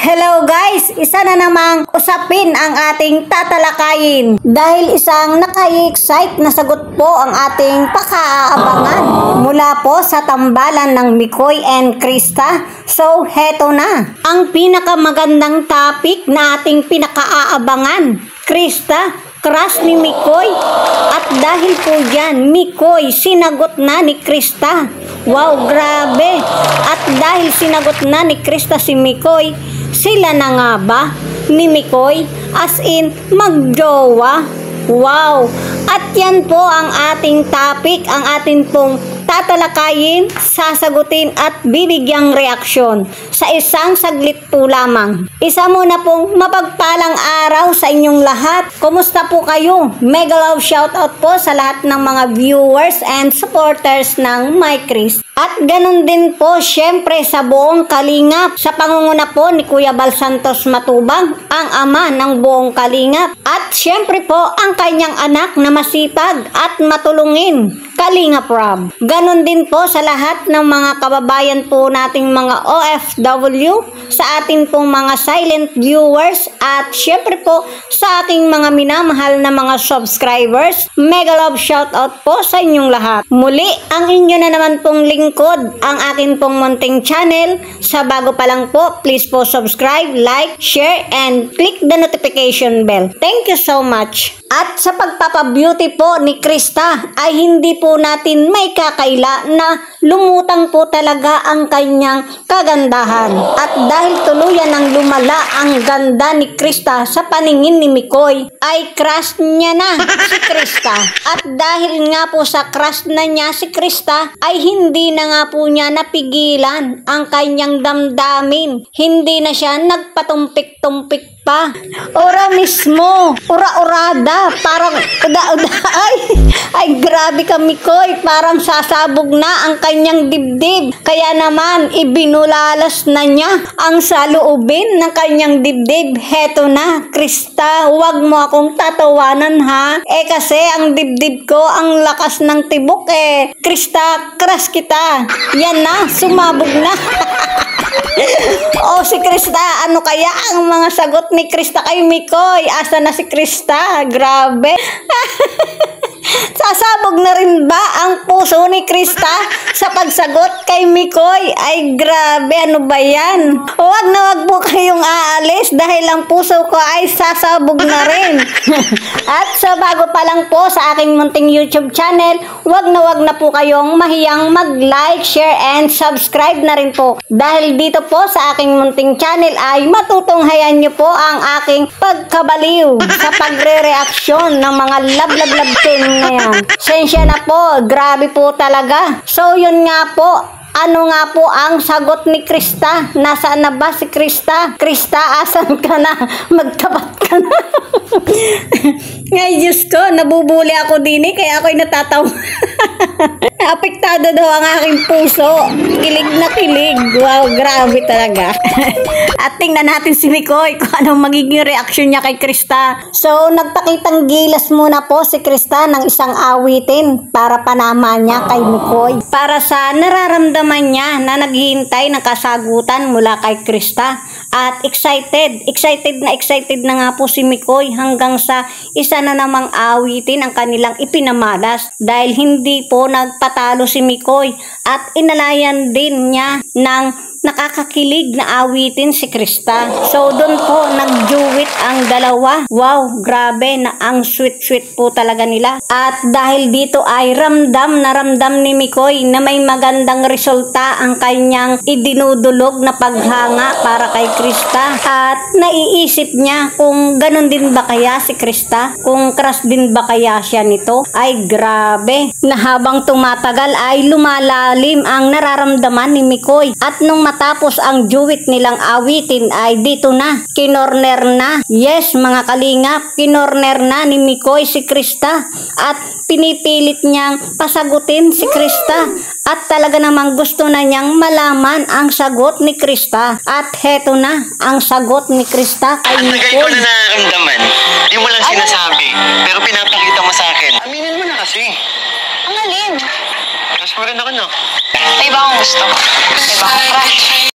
Hello guys! Isa na namang usapin ang ating tatalakayin dahil isang nakaka-excite na sagot po ang ating pakaaabangan mula po sa tambalan ng Mikoy and Krista. So, heto na ang pinakamagandang topic na ating pinakaaabangan. Krista, crush ni Mikoy. At dahil po dyan, Mikoy, sinagot na ni Krista. Wow, grabe! At dahil sinagot na ni Krista si Mikoy, sila na nga ba ni Mikoy? As in, magjowa? Wow! At yan po ang ating topic, ang ating pong tatalakayin, sasagutin at bibigyang reaksyon sa isang saglit po lamang. Isa muna pong mapagpalang araw sa inyong lahat. Kumusta po kayo? Mega love shoutout po sa lahat ng mga viewers and supporters ng My Chris. At ganun din po syempre sa buong Kalingap sa pangunguna po ni Kuya Bal Santos Matubang, ang ama ng buong Kalingap. At syempre po ang kanyang anak na masipag at matulungin, Kalingap Rob. Ganon din po sa lahat ng mga kababayan po nating mga OFW, sa ating pong mga silent viewers, at syempre po sa aking mga minamahal na mga subscribers. Mega love shoutout po sa inyong lahat. Muli, ang inyo na naman pong lingkod, ang akin pong munting channel. Sa bago pa lang po, please po subscribe, like, share, and click the notification bell. Thank you so much. At sa pagpapabeauty po ni Krista ay hindi po natin may kakaila na lumutang po talaga ang kanyang kagandahan. At dahil tuluyan ng lumala ang ganda ni Krista sa paningin ni Mikoy, ay crush niya na si Krista. At dahil nga po sa crush na niya si Krista, ay hindi na nga po niya napigilan ang kanyang damdamin. Hindi na siya nagpatumpik-tumpik pa. Ora mismo, ura-urada, parang uda-uda. Ay grabe ka Mikoy, parang sasabog na ang kanyang dibdib. Kaya naman, ibinulalas na niya ang saloobin ng kanyang dibdib. Heto na, Krista, huwag mo akong tatawanan ha. Kasi ang dibdib ko, ang lakas ng tibok Krista, crush kita. Yan na, sumabog na. Oh, si Krista, ano kaya ang mga sagot ni Krista kay Mikoy? Asa na si Krista? Grabe. Sasabog na rin ba ang puso ni Krista sa pagsagot kay Mikoy? Ay grabe, ano ba yan? Huwag na huwag po kayong aalis dahil ang puso ko ay sasabog na rin. At sa bago pa lang po sa aking munting YouTube channel, huwag na po kayong mahiyang mag-like, share, and subscribe na rin po. Dahil dito po sa aking munting channel ay matutunghayan nyo po ang aking pagkabaliw sa pagre-reaksyon ng mga love team na yan. Sensya na po, grabe po talaga. So yun nga po, ano nga po ang sagot ni Krista? Nasaan na ba si Krista? Krista, asan ka na? Magtapat ka na. Ngay Diyos ko, nabubuli ako din kaya ako'y natatawa. Apektado daw ang aking puso. Kilig na kilig. Wow, grabe talaga. At tingnan natin si Mikoy kung anong magiging reaksyon niya kay Krista. So, nagpakitang gilas muna po si Krista ng isang awitin para panama niya kay Mikoy. Para sa nararamdaman niya na naghihintay ng kasagutan mula kay Krista. At excited na nga po si Mikoy hanggang sa isa na namang awitin ang kanilang ipinamalas dahil hindi po nagpatalo si Mikoy at inalayan din niya ng nakakakilig na awitin si Krista. So doon po nag-duet ang dalawa. Wow, grabe na ang sweet po talaga nila. At dahil dito ay ramdam ni Mikoy na may magandang resulta ang kanyang idinudulog na paghanga para kay Krista. At naiisip niya kung ganun din ba kaya si Krista? Kung crush din ba kaya siya nito? Ay grabe, na habang tumatagal ay lumalalim ang nararamdaman ni Mikoy. At nung matapos ang duet nilang awitin ay dito na, kinorner na. Yes, mga kalingap, kinorner na ni Mikoy si Krista at pinipilit niyang pasagutin si Krista. At talaga namang gusto na niyang malaman ang sagot ni Krista. At heto na ang sagot ni Krista kay Mikoy. At tagal ko na nararamdaman. Di mo lang sinasabi, pero pinapakita mo sa akin. Aminin mo na kasi. Ang alin? Crush mo rin ako, no? May iba akong gusto. May iba akong crush.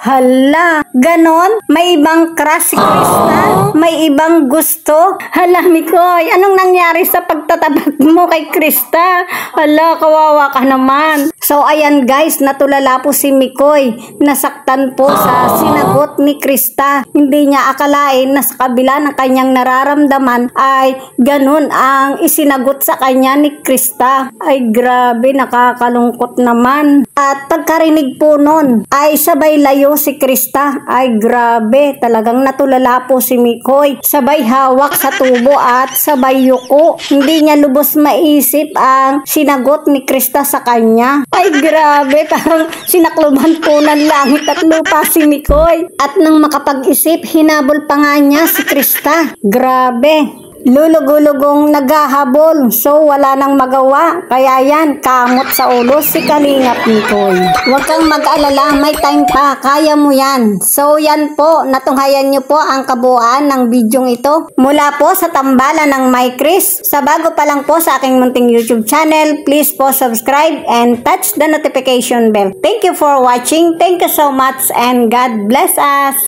Hala, ganon? May ibang crush si Krista? May ibang gusto? Hala, Mikoy, anong nangyari sa pagtatabag mo kay Krista? Hala, kawawa ka naman. So, ayan guys, natulala po si Mikoy. Nasaktan po sa sinagot ni Krista. Hindi niya akalain na sa kabila ng kanyang nararamdaman ay ganun ang isinagot sa kanya ni Krista. Ay grabe, nakakalungkot naman. At pagkarinig po nun, ay sabay layo si Krista. Ay grabe, talagang natulala po si Mikoy. Sabay hawak sa tubo at sabay yuko. Hindi niya lubos maisip ang sinagot ni Krista sa kanya. Ay grabe, parang sinakluban po ng langit at lupa si Mikoy. At nang makapag-isip, hinabol pa nga niya si Krista. Grabe. Lulugulugong naghahabol, so wala nang magawa. Kaya yan, kamot sa ulo si Kalingap Mikoy. Huwag kang mag-alala, may time pa, kaya mo yan. So yan po, natunghayan nyo po ang kabuuan ng bidyong ito. Mula po sa tambalan ng My Chris. Sa bago pa lang po sa aking munting YouTube channel, please po subscribe and touch the notification bell. Thank you for watching, thank you so much, and God bless us.